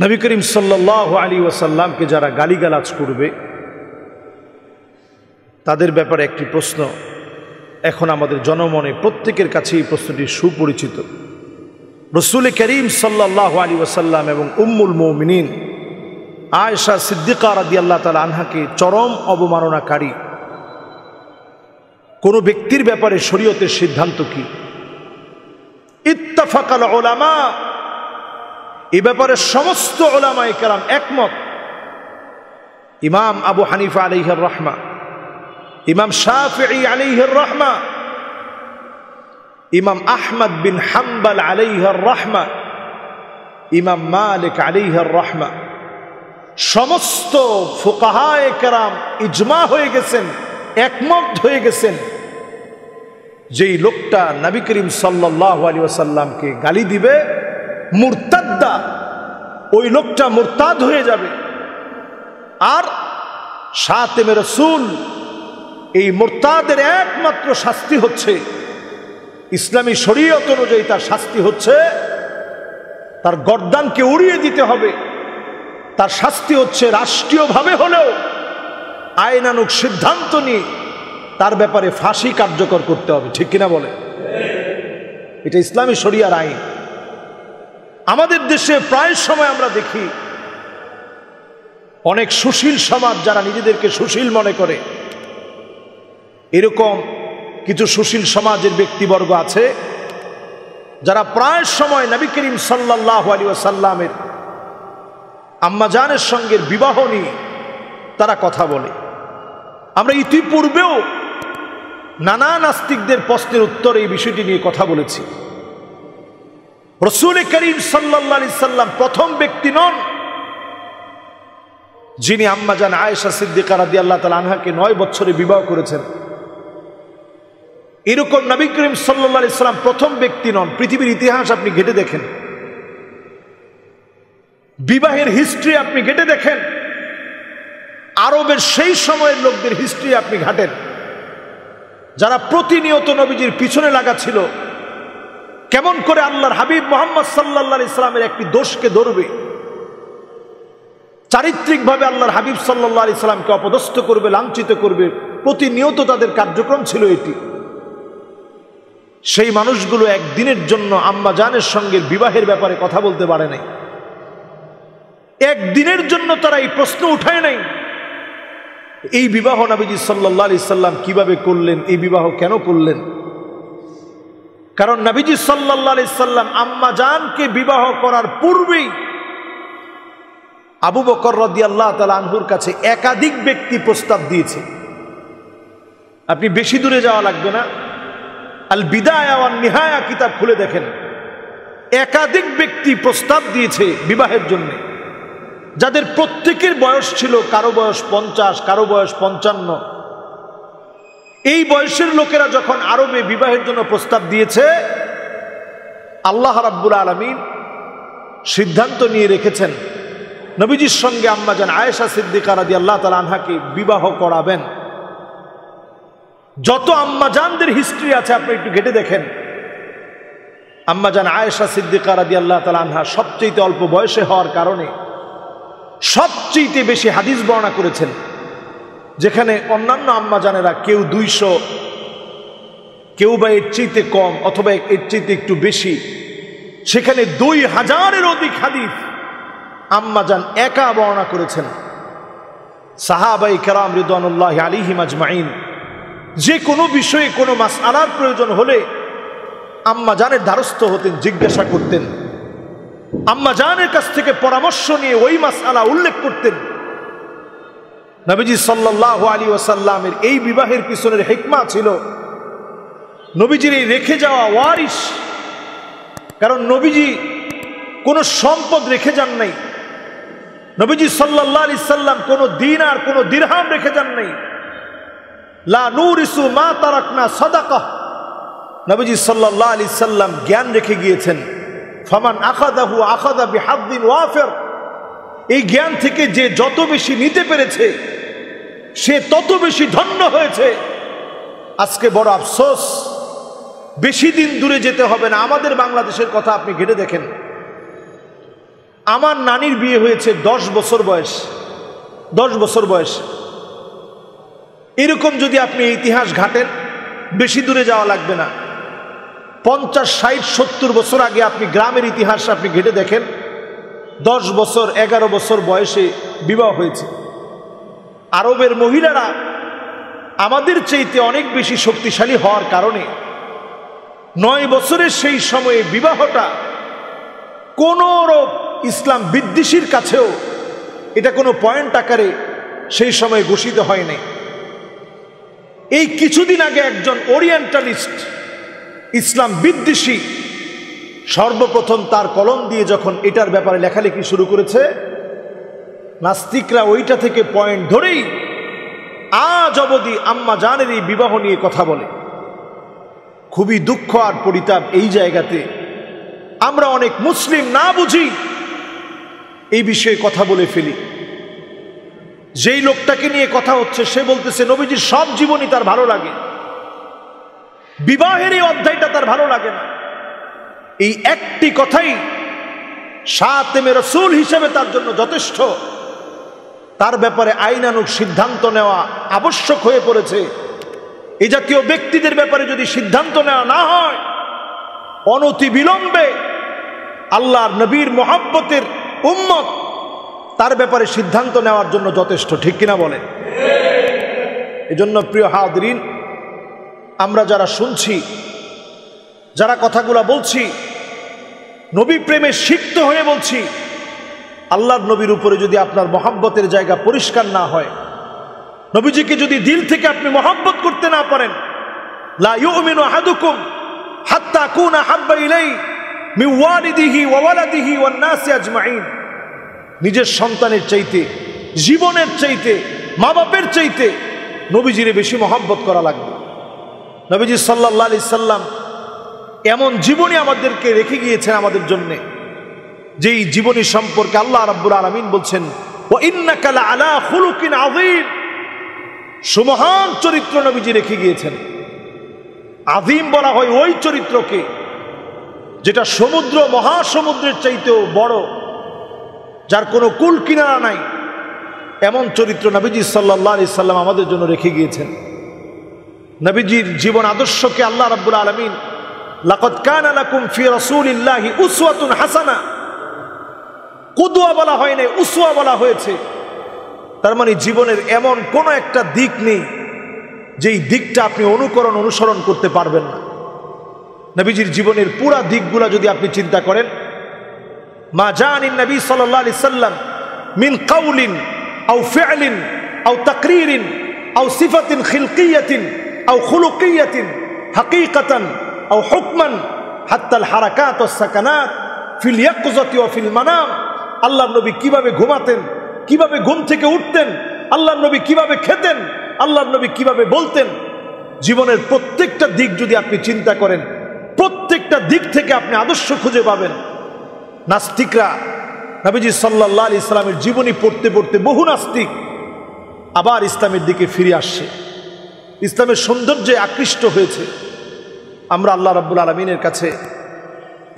নবী করিম সাল্লাল্লাহু আলাইহি ওয়াসাল্লামকে যারা গালিগালাজ করবে তাদের ব্যাপারে একটি প্রশ্ন এখন আমাদের জনমনে প্রত্যেকের কাছে এই প্রশ্নটি সুপরিচিত। রাসূল করিম সাল্লাল্লাহু আলাইহি ওয়াসাল্লাম এবং উম্মুল মুমিনিন আয়েশা সিদ্দিকা রাদিয়াল্লাহু তাআলা আনহাকে চরম অবমাননাকারী কোন ব্যক্তির ব্যাপারে শরীয়তের সিদ্ধান্ত কি? ইত্তাফাকাল উলামা, এই ব্যাপারে সমস্ত উলামায়ে কেরাম একমত। ইমাম আবু হানিফা আলাইহির রাহমা, ইমাম শাফিঈ আলাইহির রাহমা, ইমাম আহমদ বিন হাম্বল আলাইহির রাহমা, ইমাম মালিক আলাইহির রাহমা, সমস্ত ফুকাহায়ে কেরাম ইজমা হয়ে গেছেন, একমত হয়ে গেছেন যেই লোকটা নবী করিম সাল্লাল্লাহু আলাইহি ওয়াসাল্লামকে গালি দিবে মুরতাদ্দা, ওই লোকটা মুরতাদ হয়ে যাবে। আর শাতিমে রাসূল, এই মুরতাদের একমাত্র শাস্তি হচ্ছে, ইসলামী শরীয়ত অনুযায়ী তার শাস্তি হচ্ছে তার গর্দানকে উড়িয়ে দিতে হবে। তার শাস্তি হচ্ছে রাষ্ট্রীয়ভাবে হলেও আইনানুগ সিদ্ধান্ত নিয়ে তার ব্যাপারে ফাঁসি কার্যকর করতে হবে। ঠিক কিনা বলে? এটা ইসলামী শরিয়ার আইন। আমাদের দেশে প্রায় সময় আমরা দেখি অনেক সুশীল সমাজ যারা নিজেদেরকে সুশীল মনে করে, এরকম কিছু সুশীল সমাজের ব্যক্তিবর্গ আছে যারা প্রায় সময় নবী করিম সাল্লাল্লাহু আলাইহি ওয়াসাল্লামের আম্মাজানের সঙ্গে বিবাহ নিয়ে তারা কথা বলে। আমরা ইতিপূর্বেও নানা নাস্তিকদের প্রশ্নের উত্তরে এই বিষয়টি নিয়ে কথা বলেছি। রাসূল করিম সাল্লাল্লাহু আলাইহি সাল্লাম প্রথম ব্যক্তি নন যিনি আম্মাজান আয়েশা সিদ্দিকা রাদিয়াল্লাহু তাআলা আনহাকে 9 বছরে বিবাহ করেছেন। এরকম নবী করিম সাল্লাল্লাহু আলাইহি সাল্লাম প্রথম ব্যক্তি নন। পৃথিবীর ইতিহাস আপনি ঘেটে দেখেন, বিবাহের হিস্ট্রি আপনি ঘেটে দেখেন, আরবের সেই সময়ের লোকদের হিস্ট্রি আপনি ঘাটেন, যারা প্রতিনিয়ত নবীজির পিছনে লাগা ছিল কেমন করে আল্লাহর হাবিব মুহাম্মদ সাল্লাল্লাহু আলাইহি সাল্লামের একটি দোষকে ধরবে, চারিত্রিকভাবে আল্লাহর হাবিব সাল্লাল্লাহু আলাইহি সাল্লামকে অপদস্থ করবে, লাঞ্ছিত করবে, প্রতিনিয়ত তাদের কার্যক্রম ছিল এটি। সেই মানুষগুলো একদিনের জন্য আম্মা জানের সঙ্গে বিবাহের ব্যাপারে কথা বলতে পারে নাই। একদিনের জন্য তারা এই প্রশ্ন উঠায় নাই এই বিবাহ নবীজি সাল্লাল্লাহু আলাইহি সাল্লাম কিভাবে করলেন, এই বিবাহ কেন করলেন। কারণ নবীজি সাল্লাল্লাহু আলাইহি সাল্লাম আম্মা জানকে বিবাহ করার পূর্বেই আবু বকর রাদিয়াল্লাহু তাআলা আনহুর কাছে একাধিক ব্যক্তি প্রস্তাব দিয়েছে। আপনি বেশি দূরে যাওয়া লাগবে না, আল বিদায়া ওয়ান নিহায়া কিতাব খুলে দেখেন, একাধিক ব্যক্তি প্রস্তাব দিয়েছে বিবাহের জন্য, যাদের প্রত্যেকের বয়স ছিল, কারো বয়স 50, কারো বয়স 55। এই বয়সের লোকেরা যখন আরবে বিবাহের জন্য প্রস্তাব দিয়েছে, আল্লাহ রাব্বুল আলামিন সিদ্ধান্ত নিয়ে রেখেছেন নবীজির সঙ্গে আম্মাজান আয়েশা সিদ্দিকা রাদিয়াল্লাহু তাআলা আনহাকে বিবাহ করাবেন। যত আম্মাজানদের হিস্ট্রি আছে আপনি একটু ঘেটে দেখেন, আম্মাজান আয়েশা সিদ্দিকা রাদিয়াল্লাহু তাআলা আনহা সবচেয়ে অল্প বয়সে হওয়ার কারণে সবচেয়ে বেশি হাদিস বর্ণনা করেছেন, যেখানে অন্যান্য আম্মাজানেরা কেউ 200, কেউ বা এর চাইতে কম অথবা এর চাইতে একটু বেশি, সেখানে 2000-এর অধিক হাদিস আম্মাজান একা বর্ণনা করেছেন। সাহাবায়ে কেরাম রিদওয়ানুল্লাহি আলাইহিম আজমাইন যে কোনো বিষয়ে কোনো মাসআলার প্রয়োজন হলে আম্মাজানের দ্বারস্থ হতেন, জিজ্ঞাসা করতেন, আম্মাজানের কাছ থেকে পরামর্শ নিয়ে ওই মাসআলা উল্লেখ করতেন। নবীজি সাল্লাল্লাহু আলাইহি ওয়াসাল্লামের এই বিবাহের পিছনের হিকমা ছিল নবীজির এই রেখে যাওয়া ওয়ারিস। কারণ নবীজি কোনো সম্পদ রেখে যান নাই, নবীজি সাল্লাল্লাহু আলাইহি সাল্লাম কোনো দিনার কোনো দিরহাম রেখে যান নাই। লা নুরিসু মা তারাকনা সাদাকাহ, নবীজি সাল্লাল্লাহু আলাইহি সাল্লাম জ্ঞান রেখে গিয়েছেন। ফামান আখাযাহু আখাযা বিহাদ্দিন ওয়াফির, এই জ্ঞান থেকে যে যত বেশি নিতে পেরেছে সে তত বেশি ধন্য হয়েছে। আজকে বড় আফসোস, বেশি দিন দূরে যেতে হবে না, আমাদের বাংলাদেশের কথা আপনি ঘেটে দেখেন। আমার নানির বিয়ে হয়েছে 10 বছর বয়স, 10 বছর বয়স। এরকম যদি আপনি ইতিহাস ঘাটেন, বেশি দূরে যাওয়া লাগবে না, 50, 60, 70 বছর আগে আপনি গ্রামের ইতিহাস আপনি ঘেটে দেখেন, 10 বছর 11 বছর বয়সে বিবাহ হয়েছে। আরবের মহিলারা আমাদের চাইতে অনেক বেশি শক্তিশালী হওয়ার কারণে 9 বছরের সেই সময়ে বিবাহটা কোন ইসলাম বিদ্বেষীর কাছেও এটা কোনো পয়েন্ট আকারে সেই সময় ঘোষিত হয় নাই। এই কিছুদিন আগে একজন ওরিয়েন্টালিস্ট, ইসলাম বিদ্বেষী, সর্বপ্রথম তার কলম দিয়ে যখন এটার ব্যাপারে লেখালেখি শুরু করেছে, নাস্তিকরা ওইটা থেকে পয়েন্ট ধরেই আজ অবধি আম্মা জানের এই বিবাহ নিয়ে কথা বলে। খুবই দুঃখ আর পরিতাপ এই জায়গাতে আমরা অনেক মুসলিম না বুঝি এই বিষয়ে কথা বলে ফেলি। যেই লোকটাকে নিয়ে কথা হচ্ছে সে বলতেছে নবীজির সব জীবনই তার ভালো লাগে, বিবাহের এই অধ্যায়টা তার ভালো লাগে না। এই একটি কথাই খাতেমে রাসূল হিসেবে তার জন্য যথেষ্ট। তার ব্যাপারে আইনানুগ সিদ্ধান্ত নেওয়া আবশ্যক হয়ে পড়েছে। এই জাতীয় ব্যক্তিদের ব্যাপারে যদি সিদ্ধান্ত নেওয়া না হয়, অনতি বিলম্বে আল্লাহর নবীর মুহাব্বতের উম্মত তার ব্যাপারে সিদ্ধান্ত নেওয়ার জন্য যথেষ্ট, ঠিক কিনা বলেন? এজন্য প্রিয় হাজরিন, আমরা যারা শুনছি, যারা কথাগুলা বলছি, নবী প্রেমে সিক্ত হয়ে বলছি, আল্লাহর নবীর উপরে যদি আপনার মহব্বতের জায়গা পরিষ্কার না হয়, নবীজিকে যদি দিল থেকে আপনি মহব্বত করতে না পারেন, লা ইউমিনু আহাদুকুম হাত্তা কুনা হাব্বা ইলাইহি মিন ওয়ালিদিহি ওয়া ওয়ালাদিহি ওয়ান নাসি আজমাইন। নিজের সন্তানের চাইতে, জীবনের চাইতে, মা বাপের চাইতে নবীজিরে বেশি মহব্বত করা লাগবে। নবীজি সাল্লাল্লাহু আলাইহি সাল্লাম এমন জীবনী আমাদেরকে রেখে গিয়েছেন আমাদের জন্যে, যেই জীবনী সম্পর্কে আল্লাহ রাব্বুল আলামিন বলছেন, ওয়া ইন্নাকা লাআলা খুলুকিন আযীম। সুমহান চরিত্র নবীজি রেখে গিয়েছেন। আযীম বলা হয় ওই চরিত্রকে যেটা সমুদ্র, মহাসমুদ্রের চাইতেও বড়, যার কোনো কুল কিনারা নাই, এমন চরিত্র নবীজি সাল্লাল্লাহু আলাইহি সাল্লাম আমাদের জন্য রেখে গিয়েছেন। নবীজির জীবন আদর্শকে আল্লাহ রাব্বুল আলামিন লাকাদ কানা লাকুম ফি রাসূলিল্লাহি উসওয়াতুন হাসানা, কুদওয়া বলা হয় না, উসওয়া বলা হয়েছে। তার মানে জীবনের এমন কোন একটা দিক নেই যেই দিকটা আপনি অনুসরণ করতে পারবেন না। নবীজির জীবনের পুরা দিকগুলা যদি আপনি চিন্তা করেন, মা জানিন নবী সাল্লাল্লাহু আলাইহি সাল্লাম মিন কাউলিন আও ফি'লিন আও তাকরিরিন আও সিফাতিন খিলকিয়াতিন আও খুলুকিয়াতিন হাকীকাতান আও হুকমান হাত্তা আল হারাকাত ওয়াস সাকানাত ফিল ইয়াকযাতি ওয়া ফিল মানাম। আল্লাহর নবী কিভাবে ঘুমাতেন, কিভাবে ঘুম থেকে উঠতেন, আল্লাহর নবী কিভাবে খেতেন, আল্লাহর নবী কিভাবে বলতেন, জীবনের প্রত্যেকটা দিক যদি আপনি চিন্তা করেন, প্রত্যেকটা দিক থেকে আপনি আদর্শ খুঁজে পাবেন। নাস্তিকরা নবীজি সাল্লাল্লাহু আলাইহি সাল্লামের জীবনী পড়তে পড়তে বহু নাস্তিক আবার ইসলামের দিকে ফিরে আসছে, ইসলামের সৌন্দর্যে আকৃষ্ট হয়েছে। আমরা আল্লাহ রাব্বুল আলামিনের কাছে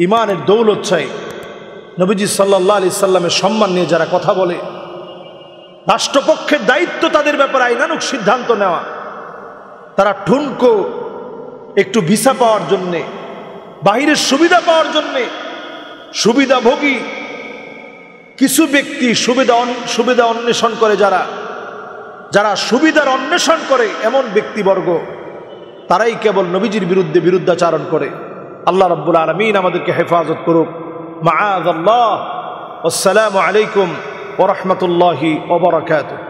ইমানের দৌলত চাই। নবীজি সাল্লাল্লাহু আলাইহি সাল্লামের সম্মান নিয়ে যারা কথা বলে, রাষ্ট্রপক্ষের দায়িত্ব তাদের ব্যাপারে আইনানুগ সিদ্ধান্ত নেওয়া। তারা ঠুনকো একটু ভিসা পাওয়ার জন্যে, বাহিরের সুবিধা পাওয়ার জন্যে, সুবিধাভোগী কিছু ব্যক্তি সুবিধা অন্বেষণ করে, যারা সুবিধার অন্বেষণ করে, এমন ব্যক্তিবর্গ তারাই কেবল নবীজির বিরুদ্ধে বিরুদ্ধাচারণ করে। আল্লাহ রাব্বুল আলামিন আমাদেরকে হেফাজত করুক। মাআযাল্লাহ। আসসালামু আলাইকুম ওয়া রাহমাতুল্লাহি ওয়া বারাকাতুহু।